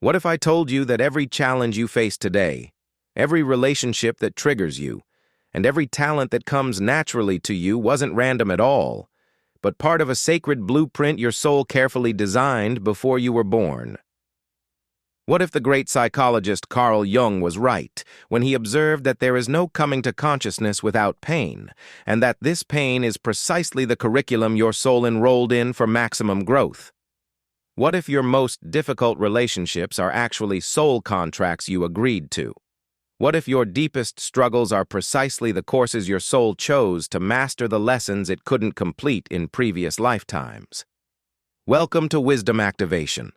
What if I told you that every challenge you face today, every relationship that triggers you, and every talent that comes naturally to you wasn't random at all, but part of a sacred blueprint your soul carefully designed before you were born? What if the great psychologist Carl Jung was right when he observed that there is no coming to consciousness without pain, and that this pain is precisely the curriculum your soul enrolled in for maximum growth? What if your most difficult relationships are actually soul contracts you agreed to? What if your deepest struggles are precisely the courses your soul chose to master the lessons it couldn't complete in previous lifetimes? Welcome to Wisdom Activation.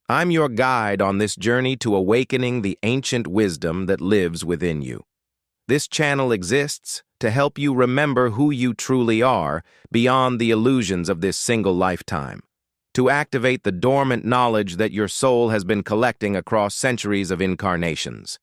I'm your guide on this journey to awakening the ancient wisdom that lives within you. This channel exists to help you remember who you truly are beyond the illusions of this single lifetime, to activate the dormant knowledge that your soul has been collecting across centuries of incarnations.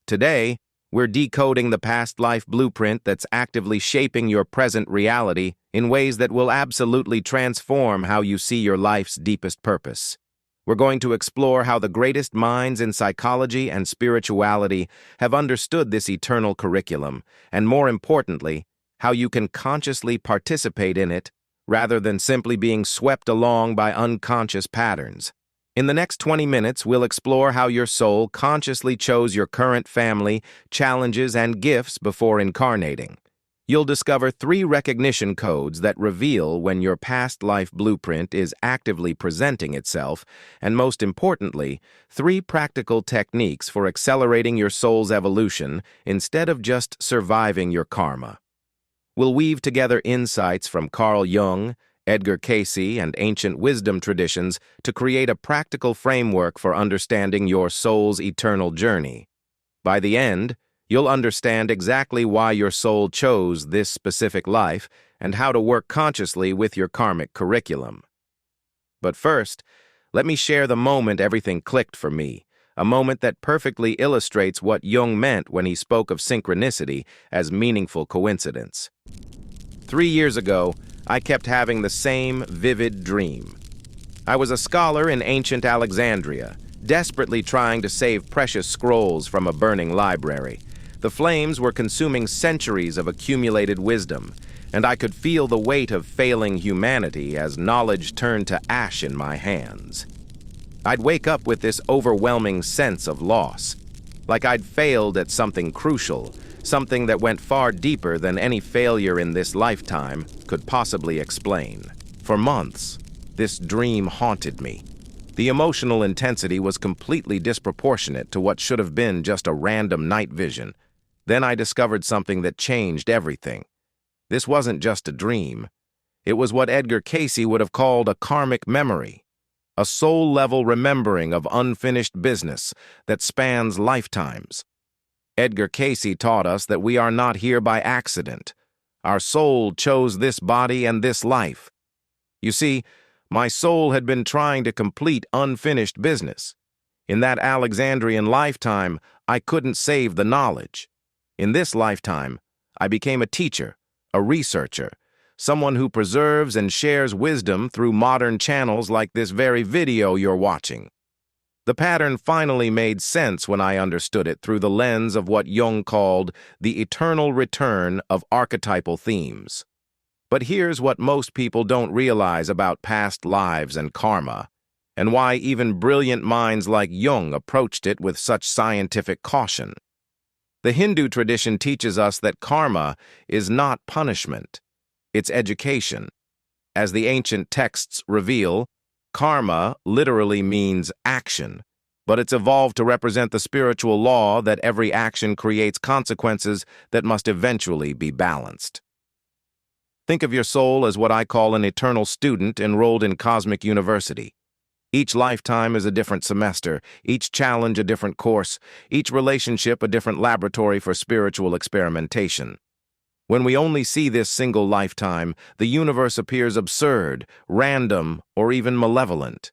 Today, we're decoding the past life blueprint that's actively shaping your present reality in ways that will absolutely transform how you see your life's deepest purpose. We're going to explore how the greatest minds in psychology and spirituality have understood this eternal curriculum, and more importantly, how you can consciously participate in it rather than simply being swept along by unconscious patterns. In the next 20 minutes, we'll explore how your soul consciously chose your current family, challenges, and gifts before incarnating. You'll discover 3 recognition codes that reveal when your past life blueprint is actively presenting itself, and most importantly, 3 practical techniques for accelerating your soul's evolution instead of just surviving your karma. We'll weave together insights from Carl Jung, Edgar Cayce, and ancient wisdom traditions to create a practical framework for understanding your soul's eternal journey. By the end, you'll understand exactly why your soul chose this specific life and how to work consciously with your karmic curriculum. But first, let me share the moment everything clicked for me, a moment that perfectly illustrates what Jung meant when he spoke of synchronicity as meaningful coincidence. 3 years ago, I kept having the same vivid dream. I was a scholar in ancient Alexandria, desperately trying to save precious scrolls from a burning library. The flames were consuming centuries of accumulated wisdom, and I could feel the weight of failing humanity as knowledge turned to ash in my hands. I'd wake up with this overwhelming sense of loss, like I'd failed at something crucial, something that went far deeper than any failure in this lifetime could possibly explain. For months, this dream haunted me. The emotional intensity was completely disproportionate to what should have been just a random night vision. Then I discovered something that changed everything. This wasn't just a dream. It was what Edgar Cayce would have called a karmic memory, a soul-level remembering of unfinished business that spans lifetimes. Edgar Cayce taught us that we are not here by accident. Our soul chose this body and this life. You see, my soul had been trying to complete unfinished business. In that Alexandrian lifetime, I couldn't save the knowledge. In this lifetime, I became a teacher, a researcher, someone who preserves and shares wisdom through modern channels like this very video you're watching. The pattern finally made sense when I understood it through the lens of what Jung called the eternal return of archetypal themes. But here's what most people don't realize about past lives and karma, and why even brilliant minds like Jung approached it with such scientific caution. The Hindu tradition teaches us that karma is not punishment, it's education. As the ancient texts reveal, karma literally means action, but it's evolved to represent the spiritual law that every action creates consequences that must eventually be balanced. Think of your soul as what I call an eternal student enrolled in cosmic university. Each lifetime is a different semester, each challenge a different course, each relationship a different laboratory for spiritual experimentation. When we only see this single lifetime, the universe appears absurd, random, or even malevolent.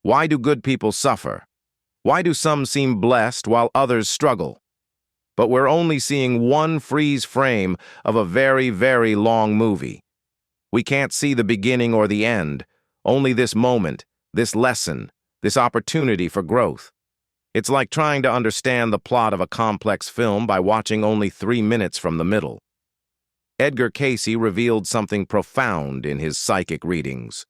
Why do good people suffer? Why do some seem blessed while others struggle? But we're only seeing one freeze frame of a very, very long movie. We can't see the beginning or the end, only this moment, this lesson, this opportunity for growth. It's like trying to understand the plot of a complex film by watching only 3 minutes from the middle. Edgar Cayce revealed something profound in his psychic readings.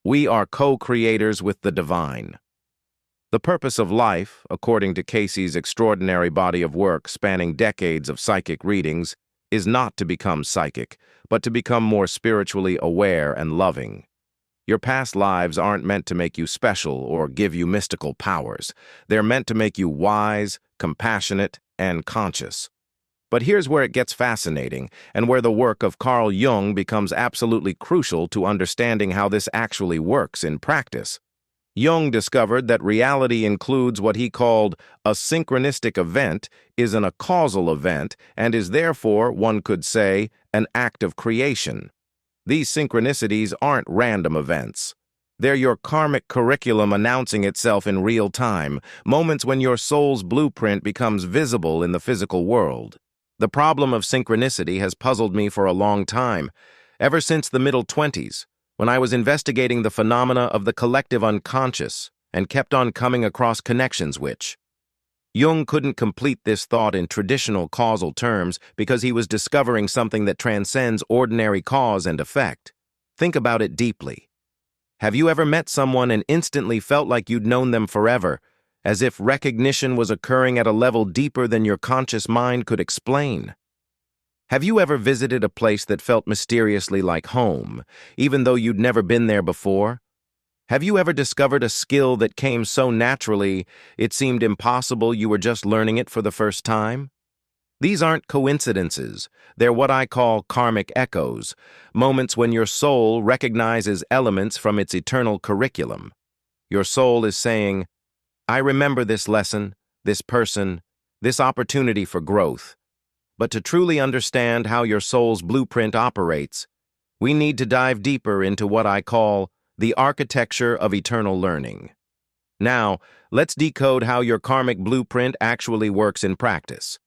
We are co-creators with the divine. The purpose of life, according to Cayce's extraordinary body of work spanning decades of psychic readings, is not to become psychic, but to become more spiritually aware and loving. Your past lives aren't meant to make you special or give you mystical powers. They're meant to make you wise, compassionate, and conscious. But here's where it gets fascinating, and where the work of Carl Jung becomes absolutely crucial to understanding how this actually works in practice. Jung discovered that reality includes what he called a synchronistic event, isn't a causal event, and is therefore, one could say, an act of creation. These synchronicities aren't random events. They're your karmic curriculum announcing itself in real time, moments when your soul's blueprint becomes visible in the physical world. The problem of synchronicity has puzzled me for a long time, ever since the middle 20s, when I was investigating the phenomena of the collective unconscious and kept on coming across connections which Jung couldn't complete this thought in traditional causal terms because he was discovering something that transcends ordinary cause and effect. Think about it deeply. Have you ever met someone and instantly felt like you'd known them forever, as if recognition was occurring at a level deeper than your conscious mind could explain? Have you ever visited a place that felt mysteriously like home, even though you'd never been there before? Have you ever discovered a skill that came so naturally it seemed impossible you were just learning it for the first time? These aren't coincidences. They're what I call karmic echoes, moments when your soul recognizes elements from its eternal curriculum. Your soul is saying, I remember this lesson, this person, this opportunity for growth. But to truly understand how your soul's blueprint operates, we need to dive deeper into what I call the architecture of eternal learning. Now, let's decode how your karmic blueprint actually works in practice.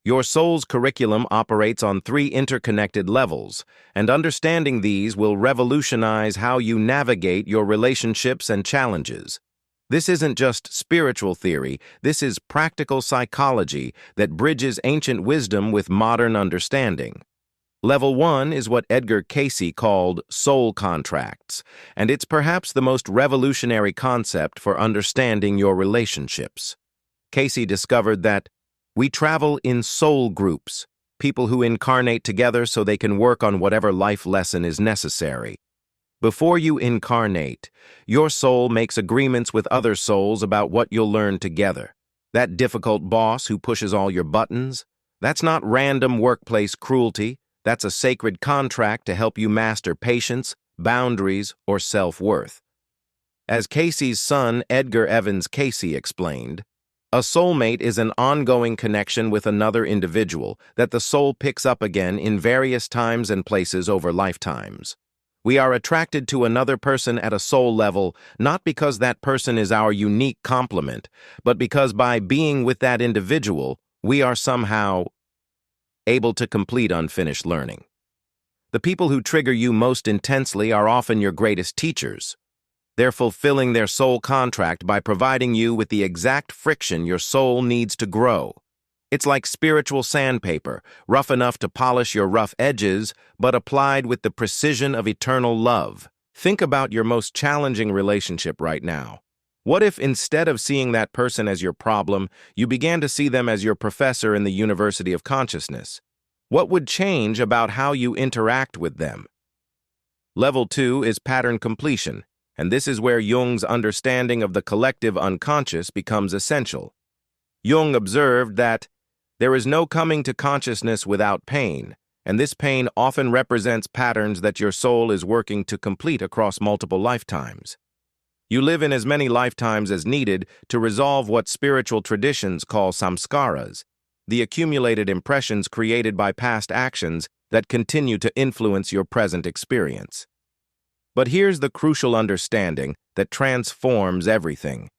Your soul's curriculum operates on 3 interconnected levels, and understanding these will revolutionize how you navigate your relationships and challenges. This isn't just spiritual theory, this is practical psychology that bridges ancient wisdom with modern understanding. Level 1 is what Edgar Cayce called soul contracts, and it's perhaps the most revolutionary concept for understanding your relationships. Cayce discovered that we travel in soul groups, people who incarnate together so they can work on whatever life lesson is necessary. Before you incarnate, your soul makes agreements with other souls about what you'll learn together. That difficult boss who pushes all your buttons, that's not random workplace cruelty. That's a sacred contract to help you master patience, boundaries, or self-worth. As Cayce's son, Edgar Evans Cayce, explained, a soulmate is an ongoing connection with another individual that the soul picks up again in various times and places over lifetimes. We are attracted to another person at a soul level not because that person is our unique complement, but because by being with that individual, we are somehow able to complete unfinished learning. The people who trigger you most intensely are often your greatest teachers. They're fulfilling their soul contract by providing you with the exact friction your soul needs to grow. It's like spiritual sandpaper, rough enough to polish your rough edges, but applied with the precision of eternal love. Think about your most challenging relationship right now. What if instead of seeing that person as your problem, you began to see them as your professor in the University of Consciousness? What would change about how you interact with them? Level 2 is pattern completion, and this is where Jung's understanding of the collective unconscious becomes essential. Jung observed that there is no coming to consciousness without pain, and this pain often represents patterns that your soul is working to complete across multiple lifetimes. You live in as many lifetimes as needed to resolve what spiritual traditions call samskaras, the accumulated impressions created by past actions that continue to influence your present experience. But here's the crucial understanding that transforms everything.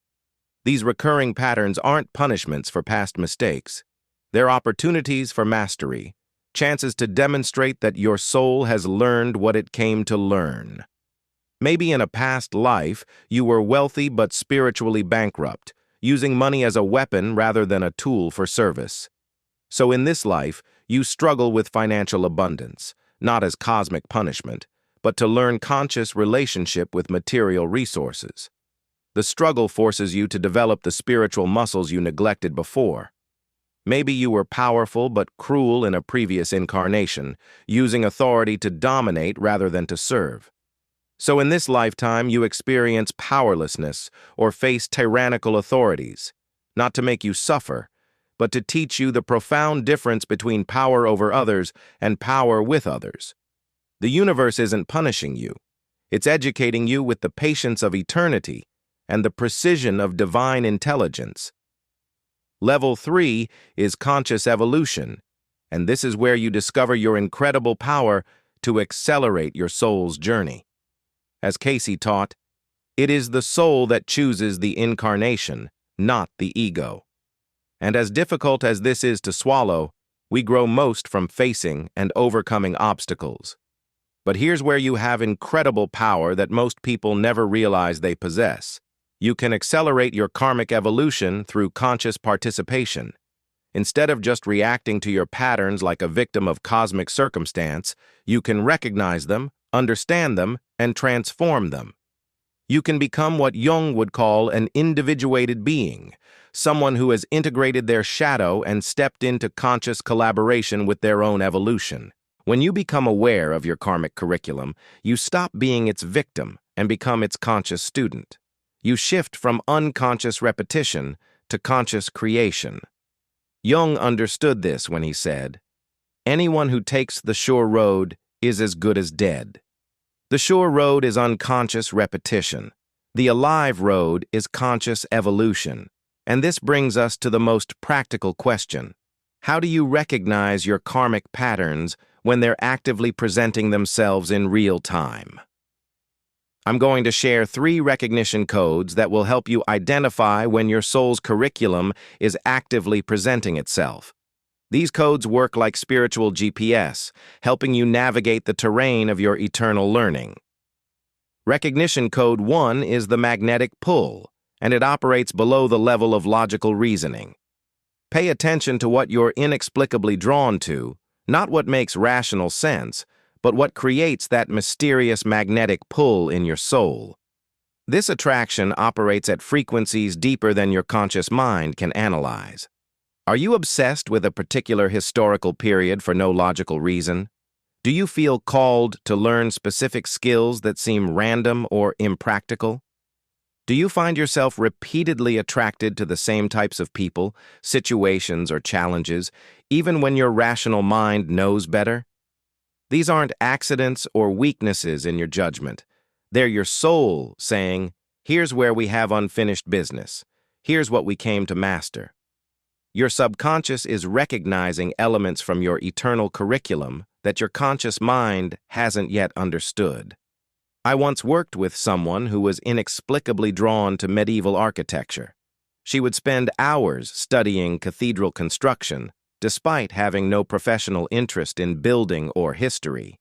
These recurring patterns aren't punishments for past mistakes. They're opportunities for mastery, chances to demonstrate that your soul has learned what it came to learn. Maybe in a past life, you were wealthy but spiritually bankrupt, using money as a weapon rather than a tool for service. So in this life, you struggle with financial abundance, not as cosmic punishment, but to learn conscious relationship with material resources. The struggle forces you to develop the spiritual muscles you neglected before. Maybe you were powerful but cruel in a previous incarnation, using authority to dominate rather than to serve. So in this lifetime, you experience powerlessness or face tyrannical authorities, not to make you suffer, but to teach you the profound difference between power over others and power with others. The universe isn't punishing you. It's educating you with the patience of eternity and the precision of divine intelligence. Level 3 is conscious evolution, and this is where you discover your incredible power to accelerate your soul's journey. As Cayce taught, it is the soul that chooses the incarnation, not the ego. And as difficult as this is to swallow, we grow most from facing and overcoming obstacles. But here's where you have incredible power that most people never realize they possess. You can accelerate your karmic evolution through conscious participation. Instead of just reacting to your patterns like a victim of cosmic circumstance, you can recognize them, understand them, and transform them. You can become what Jung would call an individuated being, someone who has integrated their shadow and stepped into conscious collaboration with their own evolution. When you become aware of your karmic curriculum, you stop being its victim and become its conscious student. You shift from unconscious repetition to conscious creation. Jung understood this when he said, "Anyone who takes the sure road is as good as dead." The sure road is unconscious repetition. The alive road is conscious evolution. And this brings us to the most practical question. How do you recognize your karmic patterns when they're actively presenting themselves in real time? I'm going to share 3 recognition codes that will help you identify when your soul's curriculum is actively presenting itself. These codes work like spiritual GPS, helping you navigate the terrain of your eternal learning. Recognition code 1 is the magnetic pull, and it operates below the level of logical reasoning. Pay attention to what you're inexplicably drawn to, not what makes rational sense, but what creates that mysterious magnetic pull in your soul. This attraction operates at frequencies deeper than your conscious mind can analyze. Are you obsessed with a particular historical period for no logical reason? Do you feel called to learn specific skills that seem random or impractical? Do you find yourself repeatedly attracted to the same types of people, situations, or challenges, even when your rational mind knows better? These aren't accidents or weaknesses in your judgment. They're your soul saying, "Here's where we have unfinished business. Here's what we came to master." Your subconscious is recognizing elements from your eternal curriculum that your conscious mind hasn't yet understood. I once worked with someone who was inexplicably drawn to medieval architecture. She would spend hours studying cathedral construction, despite having no professional interest in building or history.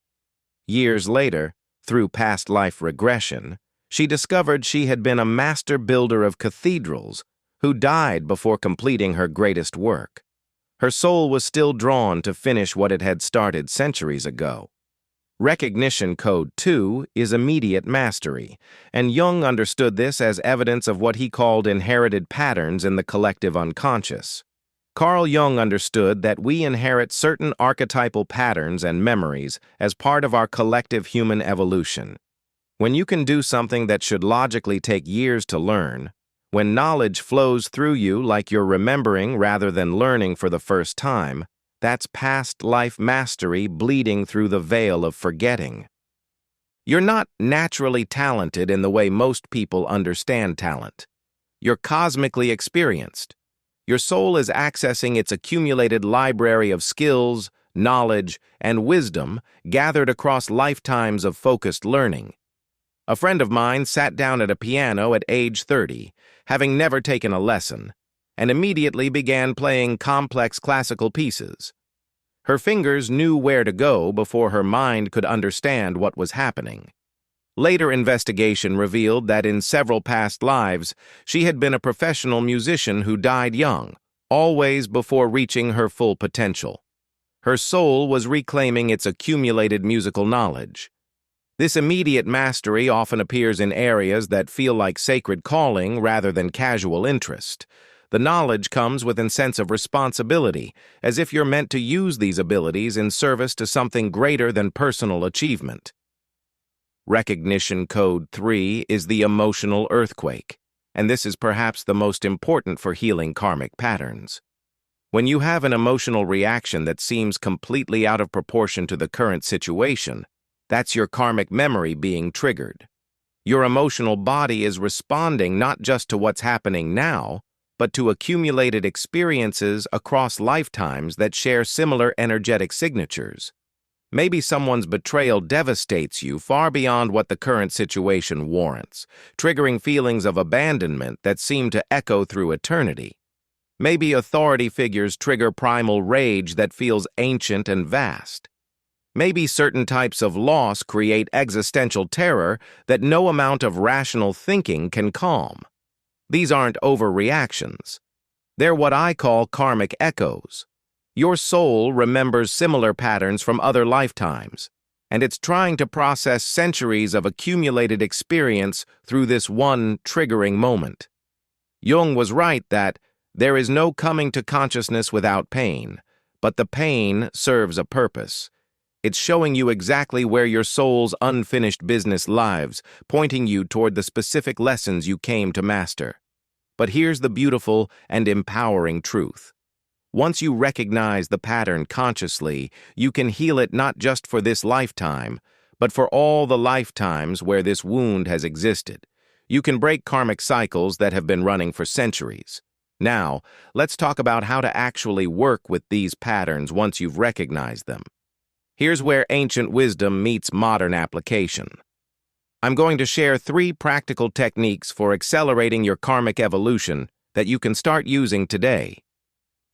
Years later, through past life regression, she discovered she had been a master builder of cathedrals who died before completing her greatest work. Her soul was still drawn to finish what it had started centuries ago. Recognition code 2 is immediate mastery, and Jung understood this as evidence of what he called inherited patterns in the collective unconscious. Carl Jung understood that we inherit certain archetypal patterns and memories as part of our collective human evolution. When you can do something that should logically take years to learn, when knowledge flows through you like you're remembering rather than learning for the first time, that's past life mastery bleeding through the veil of forgetting. You're not naturally talented in the way most people understand talent. You're cosmically experienced. Your soul is accessing its accumulated library of skills, knowledge, and wisdom gathered across lifetimes of focused learning. A friend of mine sat down at a piano at age 30, having never taken a lesson, and immediately began playing complex classical pieces. Her fingers knew where to go before her mind could understand what was happening. Later investigation revealed that in several past lives, she had been a professional musician who died young, always before reaching her full potential. Her soul was reclaiming its accumulated musical knowledge. This immediate mastery often appears in areas that feel like sacred calling rather than casual interest. The knowledge comes with a sense of responsibility, as if you're meant to use these abilities in service to something greater than personal achievement. Recognition Code 3 is the emotional earthquake, and this is perhaps the most important for healing karmic patterns. When you have an emotional reaction that seems completely out of proportion to the current situation, that's your karmic memory being triggered. Your emotional body is responding not just to what's happening now, but to accumulated experiences across lifetimes that share similar energetic signatures. Maybe someone's betrayal devastates you far beyond what the current situation warrants, triggering feelings of abandonment that seem to echo through eternity. Maybe authority figures trigger primal rage that feels ancient and vast. Maybe certain types of loss create existential terror that no amount of rational thinking can calm. These aren't overreactions. They're what I call karmic echoes. Your soul remembers similar patterns from other lifetimes, and it's trying to process centuries of accumulated experience through this one triggering moment. Jung was right that there is no coming to consciousness without pain, but the pain serves a purpose. It's showing you exactly where your soul's unfinished business lives, pointing you toward the specific lessons you came to master. But here's the beautiful and empowering truth. Once you recognize the pattern consciously, you can heal it not just for this lifetime, but for all the lifetimes where this wound has existed. You can break karmic cycles that have been running for centuries. Now, let's talk about how to actually work with these patterns once you've recognized them. Here's where ancient wisdom meets modern application. I'm going to share 3 practical techniques for accelerating your karmic evolution that you can start using today.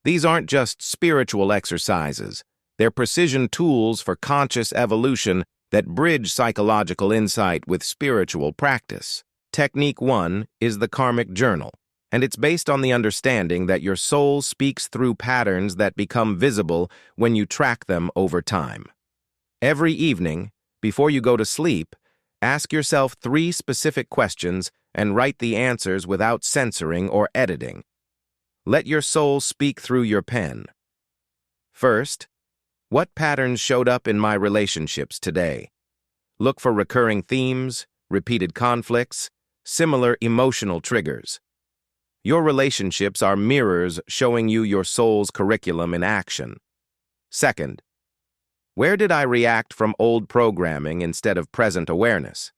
These aren't just spiritual exercises. They're precision tools for conscious evolution that bridge psychological insight with spiritual practice. Technique 1 is the karmic journal, and it's based on the understanding that your soul speaks through patterns that become visible when you track them over time. Every evening, before you go to sleep, ask yourself 3 specific questions and write the answers without censoring or editing. Let your soul speak through your pen. First, what patterns showed up in my relationships today? Look for recurring themes, repeated conflicts, similar emotional triggers. Your relationships are mirrors showing you your soul's curriculum in action. Second, where did I react from old programming instead of present awareness?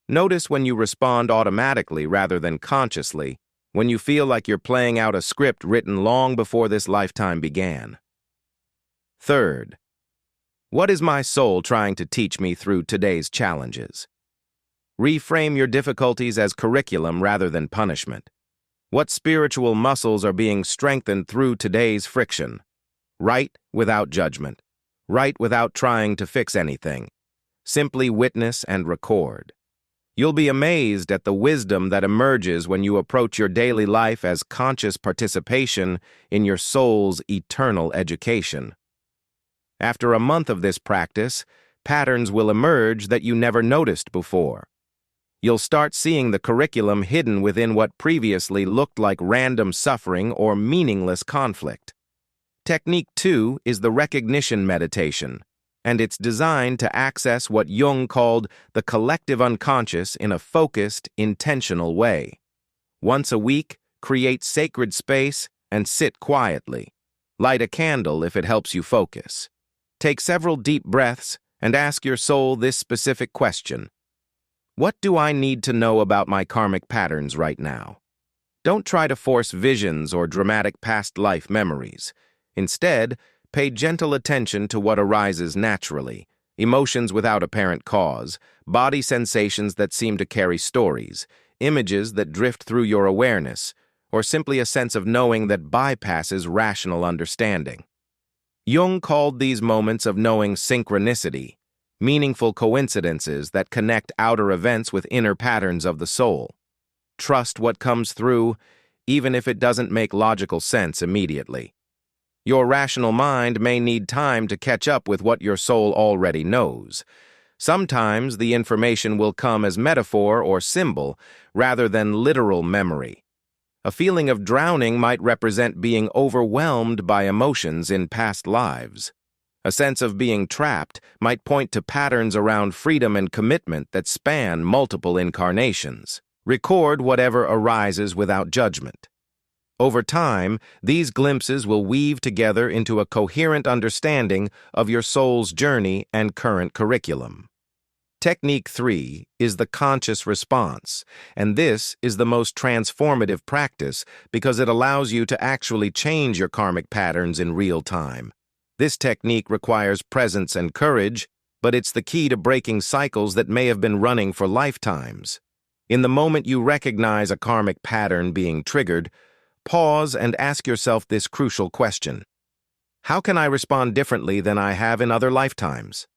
Notice when you respond automatically rather than consciously, when you feel like you're playing out a script written long before this lifetime began. Third, what is my soul trying to teach me through today's challenges? Reframe your difficulties as curriculum rather than punishment. What spiritual muscles are being strengthened through today's friction? Write without judgment. Write without trying to fix anything. Simply witness and record. You'll be amazed at the wisdom that emerges when you approach your daily life as conscious participation in your soul's eternal education. After a month of this practice, patterns will emerge that you never noticed before. You'll start seeing the curriculum hidden within what previously looked like random suffering or meaningless conflict. Technique 2 is the recognition meditation, and it's designed to access what Jung called the collective unconscious in a focused, intentional way. Once a week, create sacred space and sit quietly. Light a candle if it helps you focus. Take several deep breaths and ask your soul this specific question. What do I need to know about my karmic patterns right now? Don't try to force visions or dramatic past life memories. Instead, pay gentle attention to what arises naturally, emotions without apparent cause, body sensations that seem to carry stories, images that drift through your awareness, or simply a sense of knowing that bypasses rational understanding. Jung called these moments of knowing synchronicity, meaningful coincidences that connect outer events with inner patterns of the soul. Trust what comes through, even if it doesn't make logical sense immediately. Your rational mind may need time to catch up with what your soul already knows. Sometimes the information will come as metaphor or symbol rather than literal memory. A feeling of drowning might represent being overwhelmed by emotions in past lives. A sense of being trapped might point to patterns around freedom and commitment that span multiple incarnations. Record whatever arises without judgment. Over time, these glimpses will weave together into a coherent understanding of your soul's journey and current curriculum. Technique 3 is the conscious response, and this is the most transformative practice because it allows you to actually change your karmic patterns in real time. This technique requires presence and courage, but it's the key to breaking cycles that may have been running for lifetimes. In the moment you recognize a karmic pattern being triggered, pause and ask yourself this crucial question. How can I respond differently than I have in other lifetimes?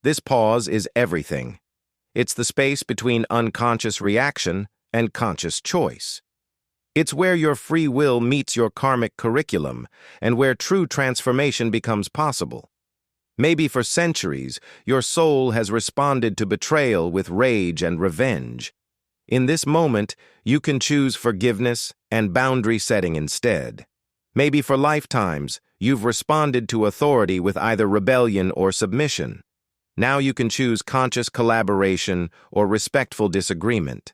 This pause is everything. It's the space between unconscious reaction and conscious choice. It's where your free will meets your karmic curriculum and where true transformation becomes possible. Maybe for centuries, your soul has responded to betrayal with rage and revenge. In this moment, you can choose forgiveness and boundary setting instead. Maybe for lifetimes, you've responded to authority with either rebellion or submission. Now you can choose conscious collaboration or respectful disagreement.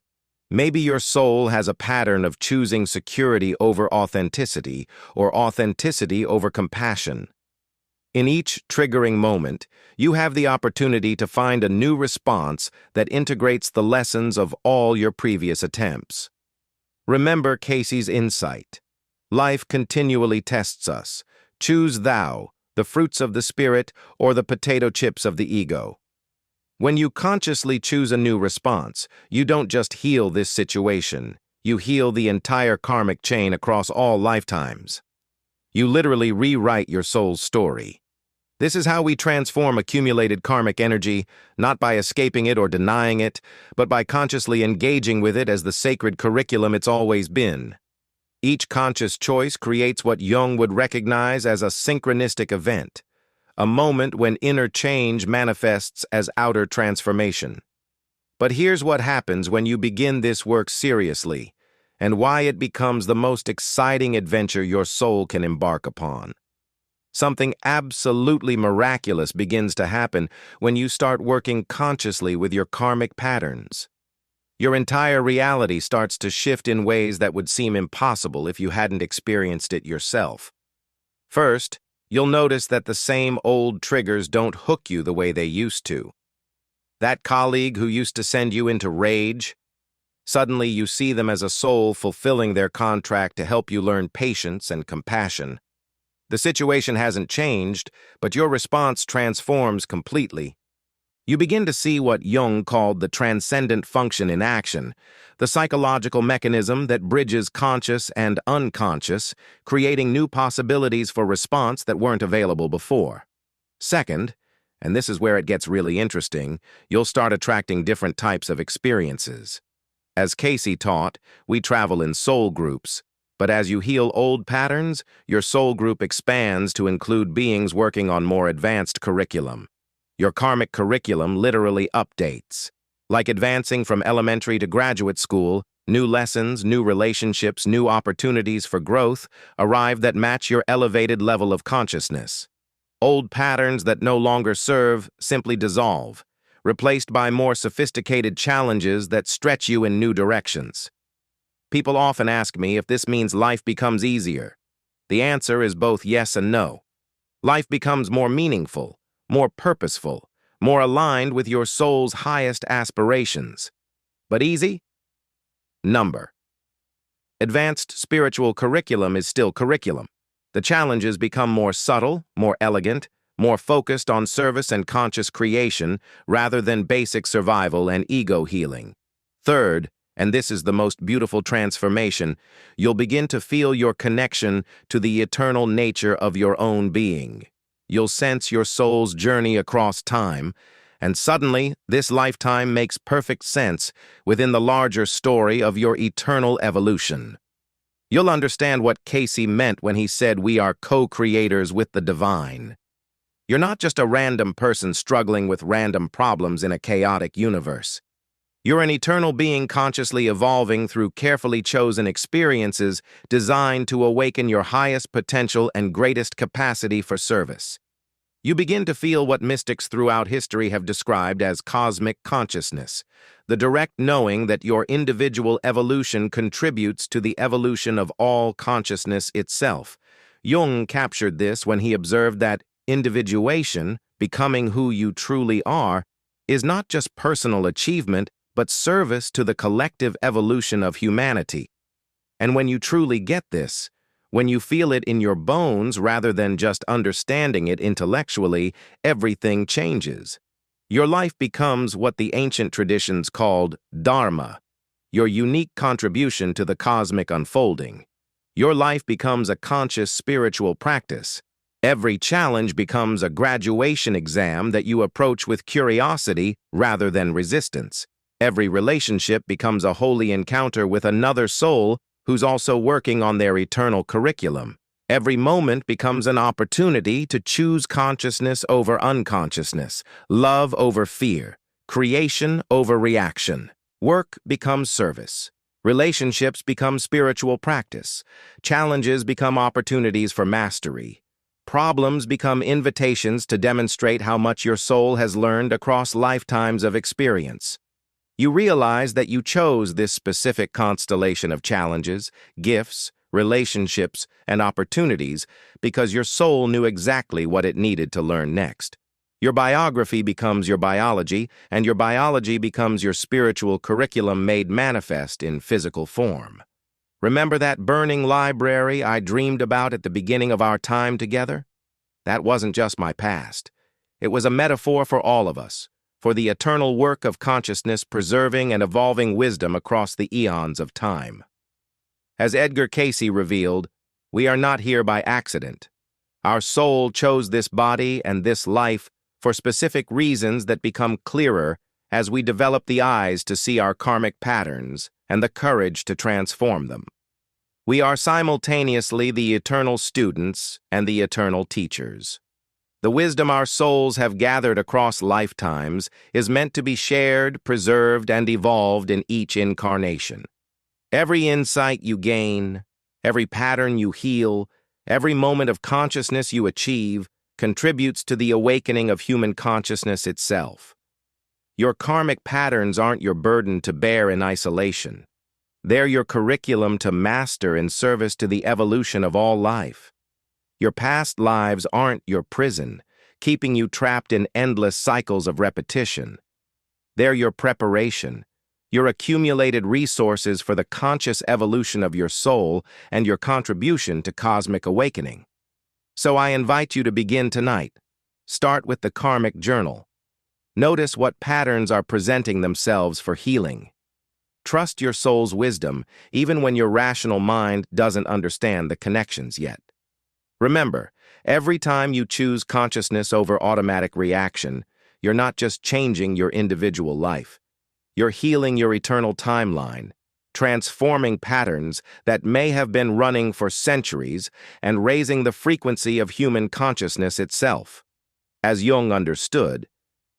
Maybe your soul has a pattern of choosing security over authenticity or authenticity over compassion. In each triggering moment, you have the opportunity to find a new response that integrates the lessons of all your previous attempts. Remember Cayce's insight. Life continually tests us. Choose thou, the fruits of the spirit or the potato chips of the ego. When you consciously choose a new response, you don't just heal this situation, you heal the entire karmic chain across all lifetimes. You literally rewrite your soul's story. This is how we transform accumulated karmic energy, not by escaping it or denying it, but by consciously engaging with it as the sacred curriculum it's always been. Each conscious choice creates what Jung would recognize as a synchronistic event, a moment when inner change manifests as outer transformation. But here's what happens when you begin this work seriously, and why it becomes the most exciting adventure your soul can embark upon. Something absolutely miraculous begins to happen when you start working consciously with your karmic patterns. Your entire reality starts to shift in ways that would seem impossible if you hadn't experienced it yourself. First, you'll notice that the same old triggers don't hook you the way they used to. That colleague who used to send you into rage, suddenly you see them as a soul fulfilling their contract to help you learn patience and compassion. The situation hasn't changed, but your response transforms completely. You begin to see what Jung called the transcendent function in action, the psychological mechanism that bridges conscious and unconscious, creating new possibilities for response that weren't available before. Second, and this is where it gets really interesting, you'll start attracting different types of experiences. As Cayce taught, we travel in soul groups, but as you heal old patterns, your soul group expands to include beings working on more advanced curriculum. Your karmic curriculum literally updates. Like advancing from elementary to graduate school, new lessons, new relationships, new opportunities for growth arrive that match your elevated level of consciousness. Old patterns that no longer serve simply dissolve, replaced by more sophisticated challenges that stretch you in new directions. People often ask me if this means life becomes easier. The answer is both yes and no. Life becomes more meaningful, more purposeful, more aligned with your soul's highest aspirations. But easy? Number. Advanced spiritual curriculum is still curriculum. The challenges become more subtle, more elegant, more focused on service and conscious creation rather than basic survival and ego healing. Third, and this is the most beautiful transformation, you'll begin to feel your connection to the eternal nature of your own being. You'll sense your soul's journey across time, and suddenly this lifetime makes perfect sense within the larger story of your eternal evolution. You'll understand what Cayce meant when he said we are co-creators with the divine. You're not just a random person struggling with random problems in a chaotic universe. You're an eternal being consciously evolving through carefully chosen experiences designed to awaken your highest potential and greatest capacity for service. You begin to feel what mystics throughout history have described as cosmic consciousness, the direct knowing that your individual evolution contributes to the evolution of all consciousness itself. Jung captured this when he observed that individuation, becoming who you truly are, is not just personal achievement, but service to the collective evolution of humanity. And when you truly get this, when you feel it in your bones rather than just understanding it intellectually, everything changes. Your life becomes what the ancient traditions called dharma, your unique contribution to the cosmic unfolding. Your life becomes a conscious spiritual practice. Every challenge becomes a graduation exam that you approach with curiosity rather than resistance. Every relationship becomes a holy encounter with another soul who's also working on their eternal curriculum. Every moment becomes an opportunity to choose consciousness over unconsciousness, love over fear, creation over reaction. Work becomes service. Relationships become spiritual practice. Challenges become opportunities for mastery. Problems become invitations to demonstrate how much your soul has learned across lifetimes of experience. You realize that you chose this specific constellation of challenges, gifts, relationships, and opportunities because your soul knew exactly what it needed to learn next. Your biography becomes your biology, and your biology becomes your spiritual curriculum made manifest in physical form. Remember that burning library I dreamed about at the beginning of our time together? That wasn't just my past. It was a metaphor for all of us, for the eternal work of consciousness preserving and evolving wisdom across the eons of time. As Edgar Cayce revealed, we are not here by accident. Our soul chose this body and this life for specific reasons that become clearer as we develop the eyes to see our karmic patterns and the courage to transform them. We are simultaneously the eternal students and the eternal teachers. The wisdom our souls have gathered across lifetimes is meant to be shared, preserved, and evolved in each incarnation. Every insight you gain, every pattern you heal, every moment of consciousness you achieve contributes to the awakening of human consciousness itself. Your karmic patterns aren't your burden to bear in isolation. They're your curriculum to master in service to the evolution of all life. Your past lives aren't your prison, keeping you trapped in endless cycles of repetition. They're your preparation, your accumulated resources for the conscious evolution of your soul and your contribution to cosmic awakening. So I invite you to begin tonight. Start with the Karmic Journal. Notice what patterns are presenting themselves for healing. Trust your soul's wisdom, even when your rational mind doesn't understand the connections yet. Remember, every time you choose consciousness over automatic reaction, you're not just changing your individual life. You're healing your eternal timeline, transforming patterns that may have been running for centuries and raising the frequency of human consciousness itself. As Jung understood,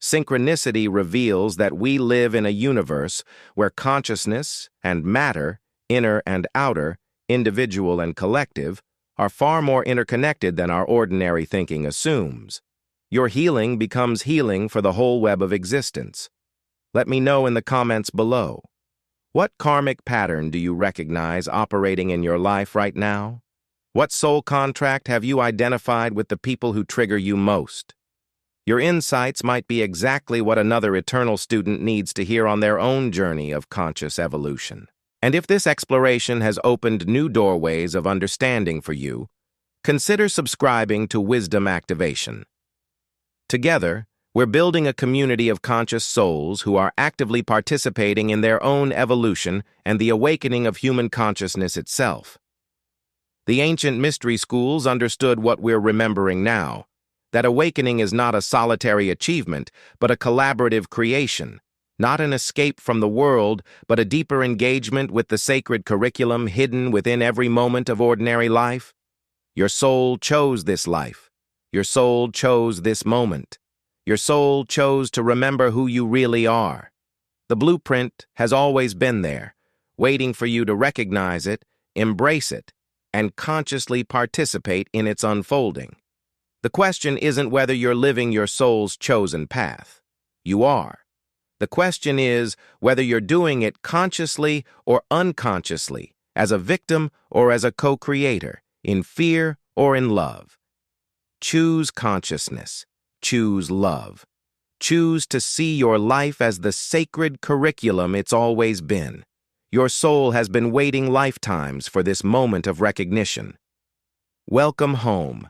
synchronicity reveals that we live in a universe where consciousness and matter, inner and outer, individual and collective, are far more interconnected than our ordinary thinking assumes. Your healing becomes healing for the whole web of existence. Let me know in the comments below. What karmic pattern do you recognize operating in your life right now? What soul contract have you identified with the people who trigger you most? Your insights might be exactly what another eternal student needs to hear on their own journey of conscious evolution. And if this exploration has opened new doorways of understanding for you, consider subscribing to Wisdom Activation. Together, we're building a community of conscious souls who are actively participating in their own evolution and the awakening of human consciousness itself. The ancient mystery schools understood what we're remembering now, that awakening is not a solitary achievement, but a collaborative creation, not an escape from the world, but a deeper engagement with the sacred curriculum hidden within every moment of ordinary life? Your soul chose this life. Your soul chose this moment. Your soul chose to remember who you really are. The blueprint has always been there, waiting for you to recognize it, embrace it, and consciously participate in its unfolding. The question isn't whether you're living your soul's chosen path. You are. The question is whether you're doing it consciously or unconsciously, as a victim or as a co-creator, in fear or in love. Choose consciousness. Choose love. Choose to see your life as the sacred curriculum it's always been. Your soul has been waiting lifetimes for this moment of recognition. Welcome home.